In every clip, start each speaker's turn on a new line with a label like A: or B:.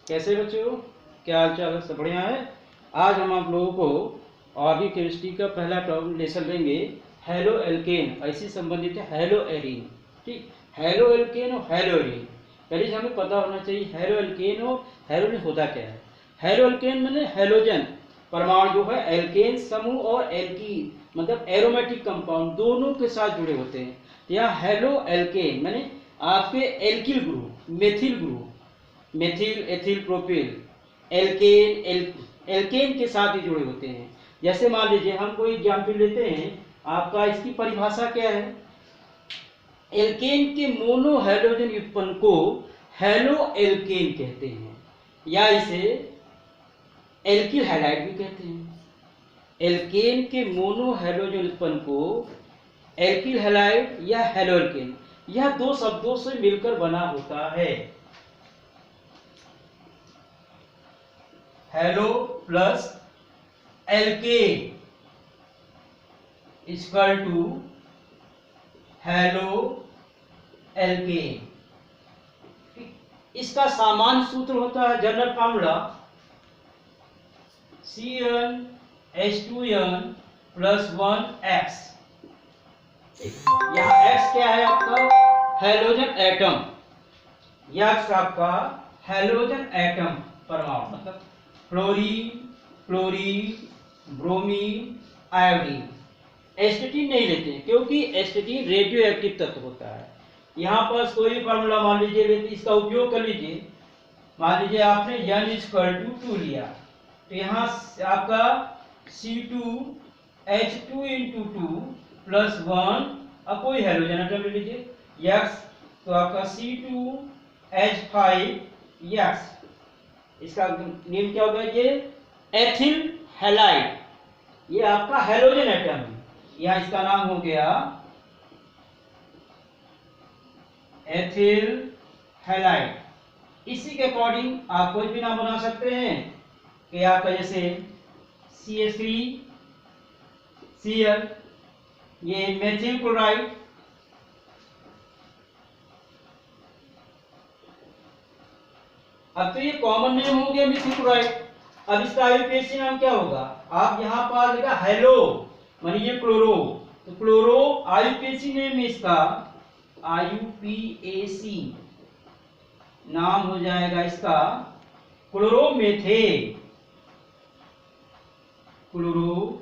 A: कैसे बच्चों, क्या हाल चाल है? सब बढ़िया है। आज हम आप लोगों को ऑर्गेनिक केमिस्ट्री का पहला टॉपिक लेसन लेंगे, हेलो एल्केन। ऐसी संबंधित है हेलो एरीन। ठीक, हेलो एल्केन और हेलो एरीन पहले से हमें पता होना चाहिए। हेलो एल्केन और हेलोजन होता क्या है। हेलो एल्केन मैंने हेलोजन परमाणु जो है एल्केन समूह और एल्कीन मतलब एरोमेटिक कंपाउंड दोनों के साथ जुड़े होते हैं। यहाँ हेलो एल्केन मैंने आपके alkyl group, methyl group, methyl ethyl propyl, alkane के साथ ही जुड़े होते हैं। जैसे मान लीजिए हम कोई एग्जाम्पल लेते हैं, आपका इसकी परिभाषा क्या है। एल्केन के मोनो हाइड्रोजन युग्मन को हेलो एल्केन कहते हैं या इसे एल्किल हैलाइड भी कहते हैं। एल्केन के मोनो हाइड्रोजन उत्पन्न को एल्किल हैलाइड या हेलो एल्केन, यह दो शब्दों से मिलकर बना होता है। Halo plus alkane equal to haloalkane. इसका सामान्य सूत्र होता है, general formula CnH2n plus 1x। यहाँ x क्या है आपका हेलोजन एटम, यह आपका हेलोजन एटम परमाणु मतलब फ्लोरीन, क्लोरीन, ब्रोमीन, आयोडीन। एस्टेटीन नहीं लेते हैं क्योंकि एस्टेटीन रेडियो एक्टिव तत्व होता है। यहाँ पर कोई भी फार्मूला मान लीजिए लेते, इसका उपयोग कर लीजिए। मान लीजिए आपने n=2 लिया तो यहाँ आपका C2H2 प्लस 1, अब कोई हेलोजन एटम ले लीजिए x तो आपका C2H5x। इसका नेम क्या होगा, ये एथिल हैलाइड, ये आपका हेलोजन एटम है। यहाँ इसका नाम हो गया एथिल हैलाइड। इसी के अकॉर्डिंग आप कोई भी नाम बना सकते हैं कि आपका जैसे CH3Cl, ये मेथिल क्लोराइड, अब तो ये कॉमन नेम हो गया मेथिल क्लोराइड। अब इसका आईयूपीएसी नाम क्या होगा, आप यहाँ पर लिखा हेलो मानी ये क्लोरो, तो क्लोरो आईयूपीएसी नेम में इसका आईयूपीएसी नाम हो जाएगा इसका क्लोरोमेथेन, क्लोरोमेथेन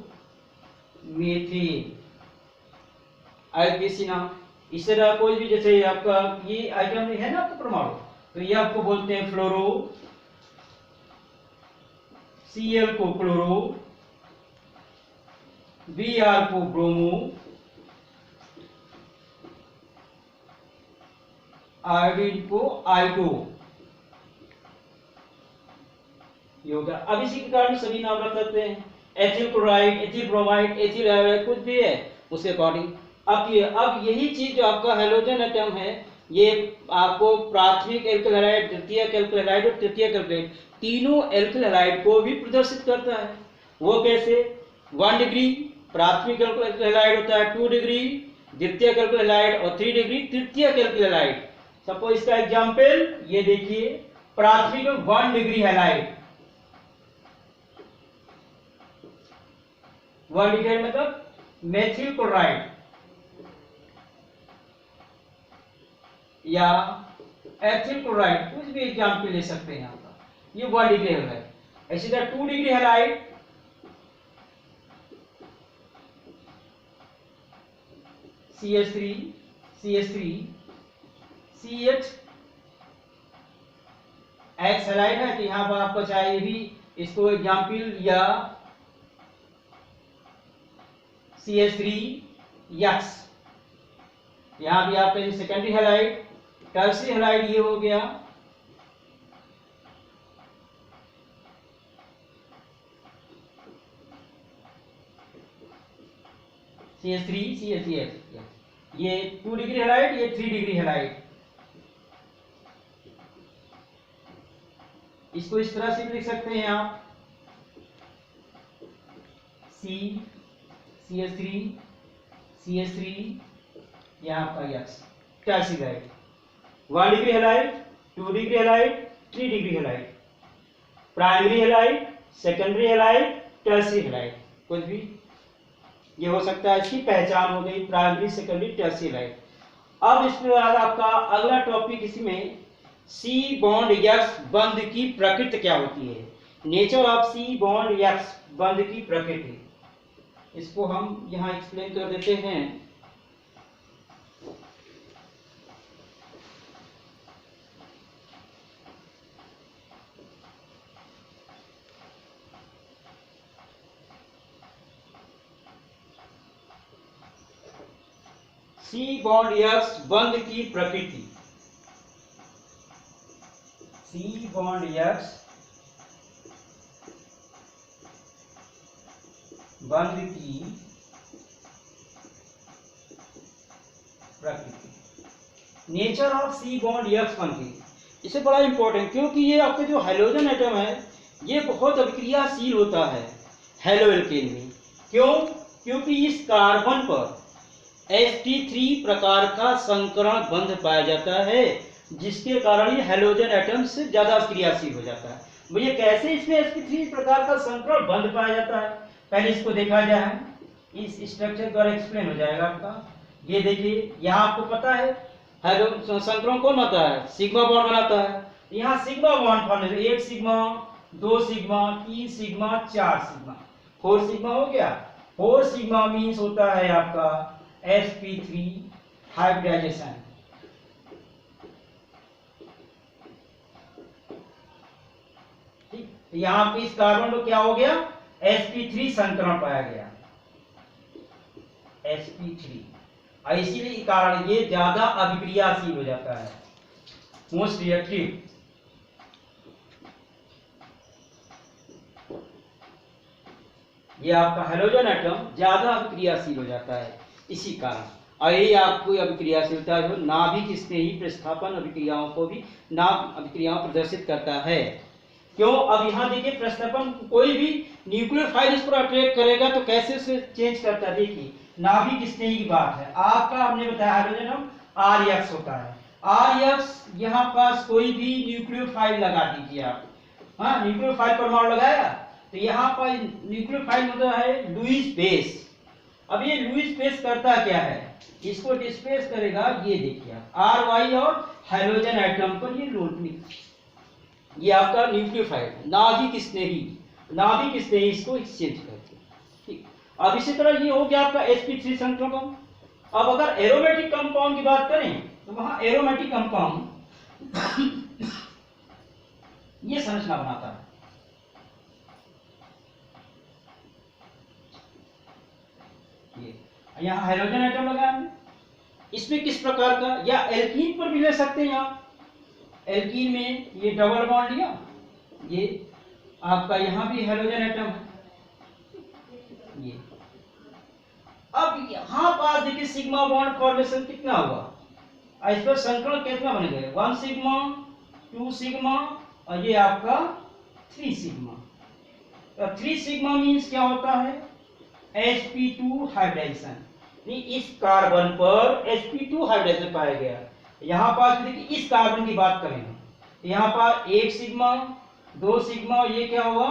A: आईयूपीएसी नाम। इस तरह कोई भी जैसे आपका ये आइटम है ना आपका परमाणु, तो ये आपको बोलते हैं फ्लोरो, Cl को क्लोरो, Br को ब्रोमो, आयोडीन को आइडो योगा। अब इसी के कारण सभी नाम रख सकते हैं, ethyl chloride, ethyl bromide, ethyl iodide, कुछ भी है उसके अकॉर्डिंग। अब यही चीज जो आपका हेलोजन एटम है, ये आपको प्राथमिक एल्किल हैलाइड, द्वितीयक एल्किल हैलाइड और तृतीयक एल्किल, तीनों एल्किल हैलाइड को भी प्रदर्शित करता है। वो कैसे, 1 डिग्री प्राथमिक एल्किल हैलाइड होता है, 2 डिग्री द्वितीयक एल्किल हैलाइड और 3 डिग्री तृतीयक एल्किल हैलाइड। सपोज इसका एग्जांपल ये देखिए, प्राथमिक में 1 डिग्री हैलाइड, 1 डिग्री मतलब मेथिल क्लोराइड या एथिल क्लोराइड, कुछ भी एग्जांपल ले सकते हैं यहाँ पर, ये 1 डिग्री हैलाइड। इसी तरह 2 degree halide, CH3 CH X halide है, तो यहाँ पर आपको चाहिए भी इसको एग्जांपल या CH3X। यहाँ भी आपका सेकेंडरी हैलाइड, टर्सरी हैलाइड ये हो गया CH3 CH3X, ये 2 डिग्री हैलाइड, ये 3 डिग्री हैलाइड। इसको इस तरह से लिख सकते हैं आप CH3 यहाँ आपका X tertiary halide, 1 degree halide, 2 degree halide, 3 degree halide. Primary halide, secondary halide, tertiary halide, कुछ भी ये हो सकता है। इसकी पहचान हो गई प्राइमरी, सेकेंडरी, टर्शियरी हेलाइड। अब इसके बाद आपका अगला टॉपिक इसमें सी बॉन्ड एक्स बंध की प्रकृति क्या होती है, nature of C bond X बंध की प्रकृति। इसको हम यहाँ एक्सप्लेन कर देते हैं। सी बॉन्ड एक्स बंध की प्रकृति, सी बॉन्ड एक्स बंध की प्रकृति, nature of C bond X बंध की। इसे बड़ा इंपॉर्टेंट, क्योंकि ये आपके जो हाइड्रोजन एटम है ये बहुत अभिक्रियाशील होता है हेलो एल्केन में। क्यों? क्योंकि इस कार्बन पर sp3 प्रकार का संकरण बंध पाया जाता है, जिसके कारण ये हेलोजन एटम से ज्यादा क्रियाशील हो जाता है। मुझे कैसे इसमें sp3 प्रकार का संकरण बंध पाया जाता है, पहले इसको देखा जाए। इस स्ट्रक्चर द्वारा एक्सप्लेन हो जाएगा आपका। ये देखिए, यहाँ आपको पता है हेलो संकरण कौन बनाता है, सिग्मा बॉन्ड बनाता है। यहाँ sigma bond form, 1 sigma, 2 sigma, 3 sigma, 4 sigma, 4 sigma हो गया। 4 सिग्मा मीन्स होता है आपका sp3 हाइब्रिडाइजेशन। ठीक, यहाँ पे इस कार्बन को क्या हो गया, sp3 संकरण पाया गया, sp3। इसीलिए कारण ये ज्यादा अभिक्रियाशील हो जाता है, मोस्ट रिएक्टिव। ये आपका हेलोजन एटम ज्यादा अभिक्रियाशील हो जाता है इसी कारण। और यही आपको अभिक्रियाशीलता जो नाभिक स्नेही प्रतिस्थापन अभिक्रियाओं को भी नाभ अभिक्रियाओं प्रदर्शित करता है। क्यों? अब यहाँ देखिए, प्रतिस्थापन कोई भी न्यूक्लियोफाइल इस पर अट्रैक्ट करेगा तो कैसे उसे चेंज करता है। देखिए, नाभिक स्नेही की बात है, आपका हमने बताया हाइड्रोजन आर एक्स होता है। आर एक्स यहाँ पास कोई भी न्यूक्लियोफाइल लगा दीजिए आप। हाँ, न्यूक्लियोफाइल परमाणु लगाया तो यहाँ पर न्यूक्लियोफाइल मतलब है लुईस बेस। अब ये लुईस बेस करता क्या है, इसको डिस्प्लेस करेगा। ये देखिए आर वाई और हाइड्रोजन एटम पर ये लोड, ये आपका न्यूक्लियोफाइल नाभिक स्नेही, नाभिक स्नेही इसको एक्सचेंज करते हैं। ठीक, अब इसी तरह ये हो गया आपका sp3 संकरण। अब अगर एरोमेटिक कंपाउंड की बात करें तो वहां एरोमेटिक कंपाउंड ये संरचना बनाता है। ये यहाँ हाइड्रोजन एटम लगा है, इसमें किस प्रकार का, या एल्कीन पर भी ले सकते हैं आप। एल्कीन में ये डबल बॉन्ड लिया, ये आपका यहाँ भी हाइड्रोजन एटम है। ये अब यहाँ पास देखिए सिग्मा बॉन्ड फॉर्मेशन कितना हुआ, इस पर संकरण कितना बन गए, 1 सिग्मा, 2 सिग्मा और ये आपका 3 सिग्मा। तो 3 सिग्मा मीन्स क्या होता है, sp2 हाइब्रिडाइजेशन। इस कार्बन पर sp2 हाइब्रिडाइजेशन पाया गया। यहाँ पास देखिए, इस कार्बन की बात करें यहाँ पर 1 सिग्मा, 2 सिग्मा और ये क्या होगा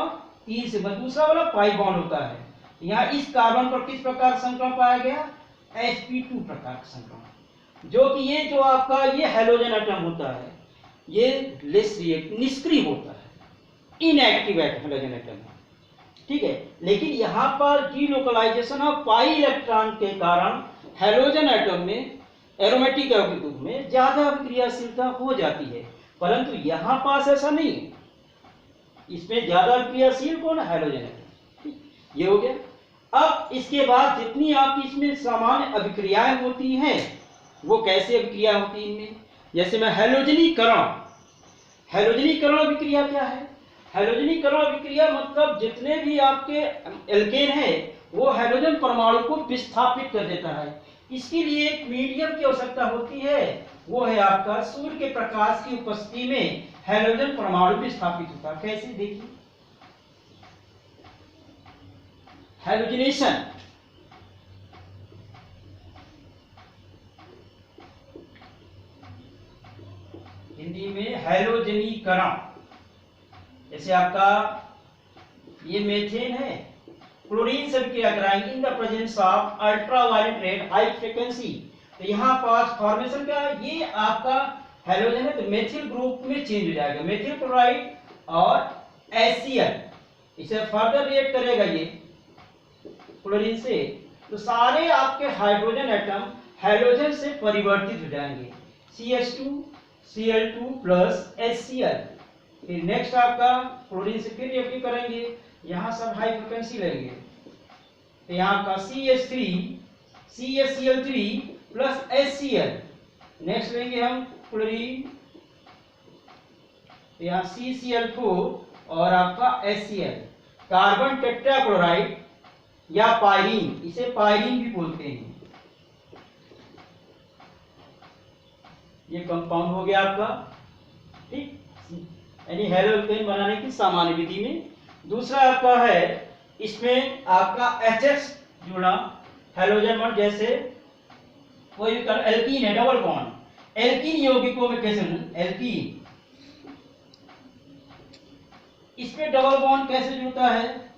A: 3 सिग्मा, दूसरा वाला पाई बॉन्ड होता है। यहाँ इस कार्बन पर किस प्रकार संकरण पाया गया, sp2 प्रकार का संकरण, जो कि ये जो आपका ये हेलोजन एटम होता है ये लेस रिएक्टिव, निष्क्रिय होता है, इनएक्टिव हेलोजन एटम है। ठीक है, लेकिन यहाँ पर डीलोकलाइजेशन ऑफ पाई इलेक्ट्रॉन के कारण हेलोजन एटम में एरोमेटिक रूप में ज्यादा क्रियाशीलता हो जाती है, परंतु यहाँ पास ऐसा नहीं है, इसमें ज्यादा क्रियाशील कौन है, हेलोजन एटम। ये हो गया। अब इसके बाद जितनी आपकी इसमें सामान्य अभिक्रियाएं होती हैं वो कैसे अभिक्रिया होती है इनमें, जैसे मैं हेलोजनीकरण, हेलोजनीकरण अभिक्रिया क्या है, हेलोजनीकरण अभिक्रिया मतलब जितने भी आपके एल्केन है वो हेलोजन परमाणु को विस्थापित कर देता है। इसके लिए एक मीडियम की आवश्यकता होती है, वो है आपका सूर्य के प्रकाश की उपस्थिति में हेलोजन परमाणु विस्थापित होता है। कैसे देखिए, हेलोजिनेशन, हिंदी में हेलोजनीकरण, जैसे आपका ये मेथेन है, क्लोरीन से क्या कराएंगे in the presence of ultraviolet red high frequency. तो यहाँ पास फॉर्मेशन क्या है, ये आपका हेलोजन है तो मेथिल ग्रुप में चेंज हो जाएगा, मेथिल क्लोराइड और HCl इसे फर्दर रिएक्ट करेगा ये क्लोरीन से, तो सारे आपके हाइड्रोजन एटम हेलोजन से परिवर्तित हो जाएंगे, CH2 Cl2 प्लस HCl। फिर नेक्स्ट आपका क्लोरीन से फिर रिएक्ट करेंगे, यहाँ सब हाई फ्रिक्वेंसी लेंगे, तो यहाँ का CH3 CaCl3 plus HCl। Next लेंगे हम क्लोरीन, तो यहाँ CCl4 और आपका HCl। कार्बन टेट्राक्लोराइड या पायरीन, इसे पायरीन भी बोलते हैं, ये कंपाउंड हो गया आपका, ठीक, यानी हेलोजन बनाने की सामान्य विधि में। दूसरा आपका है, इसमें आपका HX जुड़ा हेलोजन बॉन्ड, जैसे कोई भी एल्कीन है डबल बॉन्ड, एल्कीन यौगिकों में कैसे एल्कीन, इसमें डबल बॉन्ड कैसे जुड़ता है,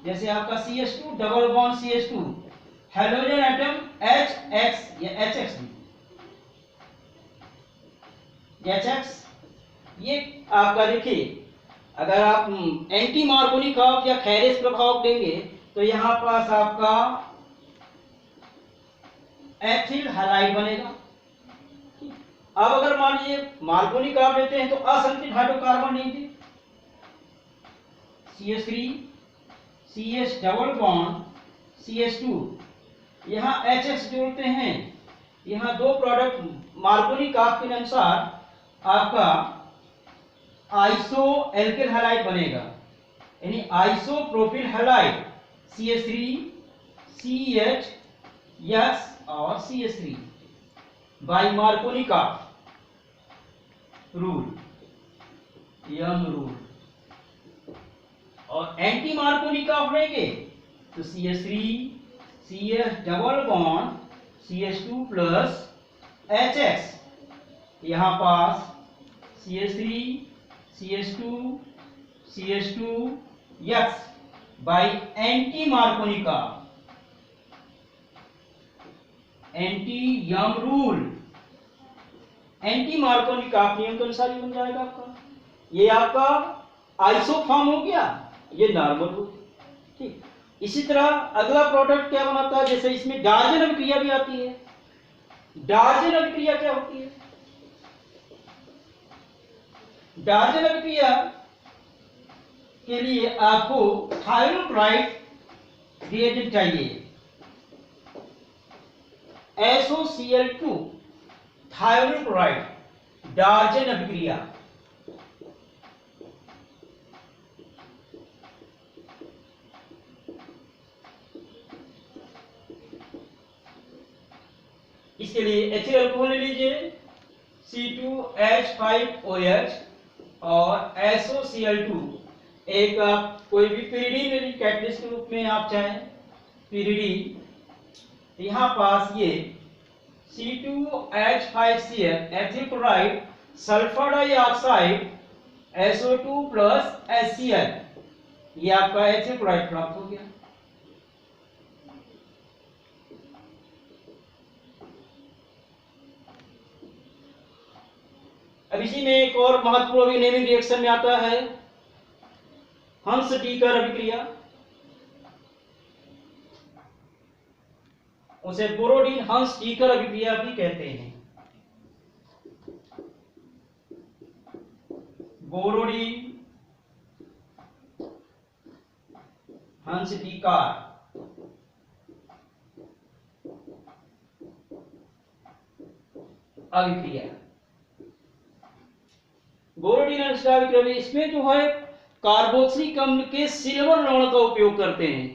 A: जैसे आपका CH2 double bond CH2 halogen atom HX या HX ये आपका देखिए, अगर आप एंटी मार्कोनिक ऑफ या खैरेस प्रभाव देंगे तो यहाँ पास आपका एथिल हैलाइड बनेगा। अब अगर मान लीजिए मार्कोनिक ऑफ लेते हैं तो असंतुलित हाइड्रोकार्बन लेंगे, CH3 CH double bond CH2, यहाँ HX जोड़ते हैं, यहाँ दो प्रोडक्ट मार्कोनिक ऑफ के अनुसार आपका आइसो एल्किल हैलाइड बनेगा, यानी आइसोप्रोपिल हैलाइड CH3 CH और CH3 by Markovnikov rule, यम रूल। और एंटी मार्कोनिक ऑफ लेंगे तो CH3 CH double bond CH2 plus HX, यहाँ पास CH3 CH2 CH2 X by anti Markovnikov, anti यम रूल, एंटी मार्कोनिक ऑफ नियम के अनुसार ही बन जाएगा आपका। ये आपका आइसोफॉर्म हो गया, ये नॉर्मल हो गया, ठीक। इसी तरह अगला प्रोडक्ट क्या बनाता है, जैसे इसमें डार्जन अभिक्रिया भी आती है। डार्जन अभिक्रिया क्या होती है, डार्जन अभिक्रिया के लिए आपको थायरोन क्लोराइड रिएजेंट चाहिए, SOCl2 थायरोन क्लोराइड, डार्जन अभिक्रिया। इसके लिए एथिल अल्कोहल ले लीजिए, C2H5OH और SOCl2, एक आप कोई भी पिरिडीन कैटलिस्ट के रूप में आप चाहें पिरिडीन, यहाँ पास ये C2H5Cl ethyl chloride sulphur dioxide SO2 plus HCl, ये आपका एथिल क्लोराइड प्राप्त हो गया। अब इसी में एक और महत्वपूर्ण नेमिंग रिएक्शन में आता है हंस-टीकर अभिक्रिया, उसे बोरोडीन हंस-टीकर अभिक्रिया भी कहते हैं। बोरोडीन हंस-टीकर अभिक्रिया, बोरोडीन अभिक्रिया, इसमें जो है कार्बोक्सिलिक अम्ल के सिल्वर लवण का उपयोग करते हैं।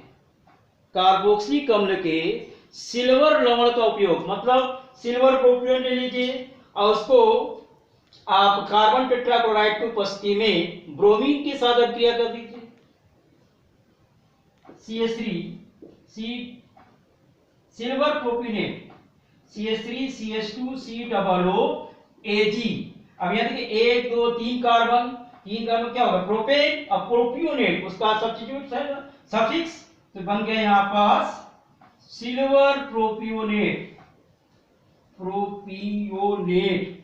A: कार्बोक्सिलिक अम्ल के सिल्वर लवण का उपयोग, मतलब सिल्वर प्रोपियोन ले लीजिए और उसको आप कार्बन टेट्राक्लोराइड की उपस्थिति में ब्रोमीन के साथ अभिक्रिया कर दीजिए, CH3 silver प्रोपिनेट CH3 CH2 COO AG। अब यहाँ देखिए 1 2 3 कार्बन 3 कार्बन क्या होगा, प्रोपेन। अब प्रोपियोनेट उसका सब्स्टिट्यूट है सफिक्स, तो बन गया यहाँ पास सिल्वर प्रोपियोनेट, प्रोपियोनेट।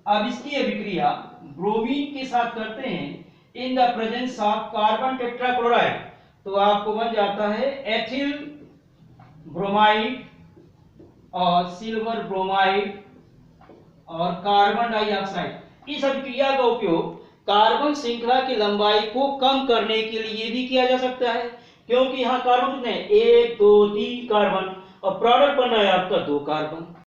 A: अब इसकी अभिक्रिया ब्रोमीन के साथ करते हैं in the presence of carbon tetrachloride, तो आपको बन जाता है एथिल ब्रोमाइड और सिल्वर ब्रोमाइड और कार्बन डाइऑक्साइड। इस अभिक्रिया का उपयोग कार्बन श्रृंखला की लंबाई को कम करने के लिए भी किया जा सकता है, क्योंकि यहाँ कार्बन कितने हैं, 1 2 3 कार्बन और प्रोडक्ट बना है आपका 2 कार्बन।